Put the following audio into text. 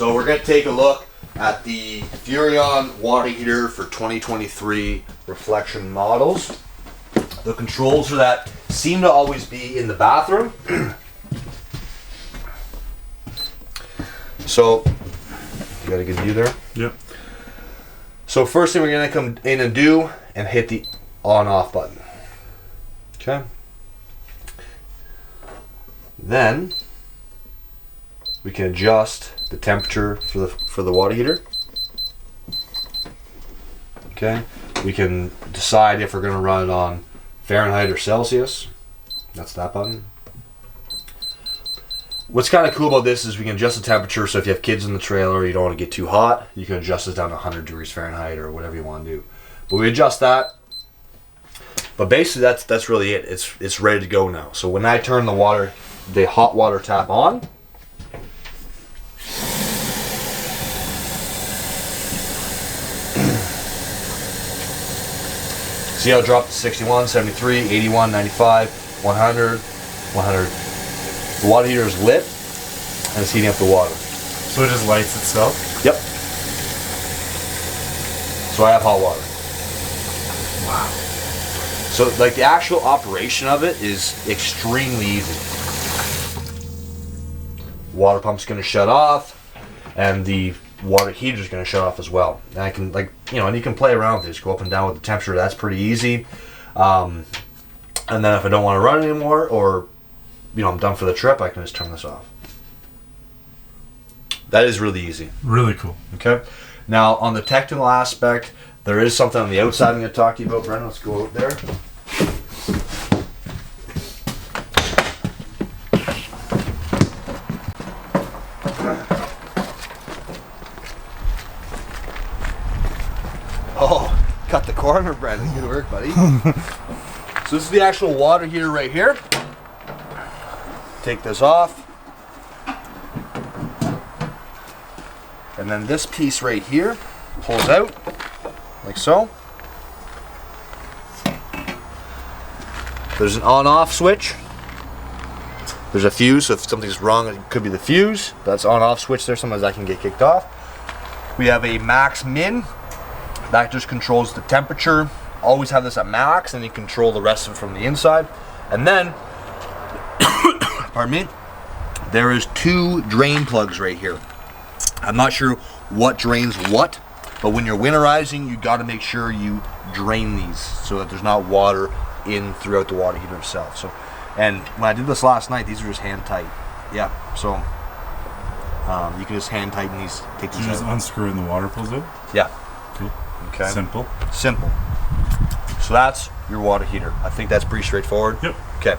So we're going to take a look at the Furrion Water Heater for 2023 reflection models. The controls for that seem to always be in the bathroom. So, you got a good view there? Yep. So first thing we're going to come in and do and hit the on-off button. Okay. Then we can adjust the temperature for the water heater. Okay. We can decide if we're going to run it on Fahrenheit or Celsius. That's that button. What's kind of cool about this is we can adjust the temperature, so if you have kids in the trailer, you don't want to get too hot, you can adjust it down to 100 degrees Fahrenheit or whatever you want to do. But we adjust that. But basically that's really it. It's ready to go now. So when I turn the hot water tap on, see how it dropped to 61, 73, 81, 95, 100, 100. The water heater is lit and it's heating up the water. So it just lights itself? Yep. So I have hot water. Wow. So like the actual operation of it is extremely easy. Water pump's gonna shut off and the water heater's gonna shut off as well. And I can and you can play around with this, go up and down with the temperature, that's pretty easy. And then if I don't want to run anymore or I'm done for the trip, I can just turn this off. That is really easy. Really cool. Okay. Now, on the technical aspect, there is something on the outside I'm going to talk to you about, Brendan. Let's go out there. Oh, cut the corner, Brendan. Good work, buddy. So this is the actual water heater right here. Take this off. And then this piece right here pulls out, like so. There's an on-off switch. There's a fuse, so if something's wrong, it could be the fuse. That's on-off switch there, sometimes that can get kicked off. We have a max min. That just controls the temperature. Always have this at max, and you control the rest of it from the inside. And then, pardon me, there is 2 drain plugs right here. I'm not sure what drains what, but when you're winterizing, you got to make sure you drain these so that there's not water in throughout the water heater itself. So, and when I did this last night, these are just hand tight. Yeah, so you can just hand tighten these. Take these You just out. unscrew and the water pulls out? Yeah. Cool. Okay. Simple. Simple. So that's your water heater. I think that's pretty straightforward. Yep. Okay.